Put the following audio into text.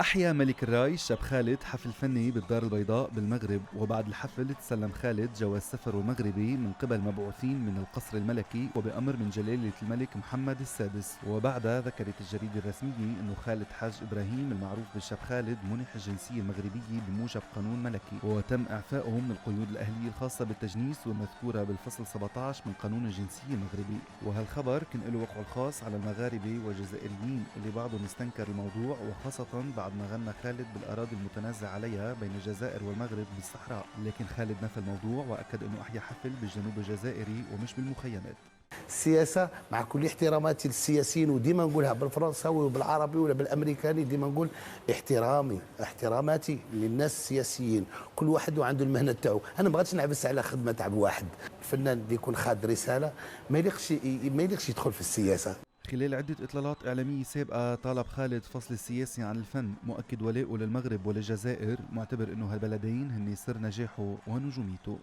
أحيا ملك الراي الشاب خالد حفل فني بالدار البيضاء بالمغرب، وبعد الحفل تسلم خالد جواز سفره المغربي من قبل مبعوثين من القصر الملكي وبأمر من جلالة الملك محمد السادس. وبعدها ذكرت الجريدة الرسمية أنه خالد حاج إبراهيم المعروف بالشاب خالد منح الجنسية المغربية بموجب قانون ملكي، وتم إعفائه من القيود الأهلية الخاصة بالتجنيس والمذكورة بالفصل 17 من قانون الجنسية المغربي. وهالخبر كان له وقعه الخاص على المغاربة والجزائريين اللي بعضهم استنكر الموضوع، وخاصة بعد ما غنى خالد بالأراضي المتنازع عليها بين الجزائر والمغرب بالصحراء. لكن خالد نفى الموضوع وأكد أنه أحيا حفل بالجنوب الجزائري ومش بالمخيمات. السياسة مع كل احتراماتي للسياسيين، وديما نقولها بالفرنساوي وبالعربي ولا بالامريكاني، ديما نقول احتراماتي للناس السياسيين، كل واحد وعنده المهنه تاعو. انا ما بغيتش نعبس على خدمه تاع واحد. الفنان اللي يكون خاد رساله ما يليقش يدخل في السياسه. خلال عدة إطلالات إعلامية سابقة طالب خالد فصل السياسي عن الفن، مؤكد ولائه للمغرب وللجزائر، معتبر أنه هالبلدين هن سر نجاحه ونجوميته.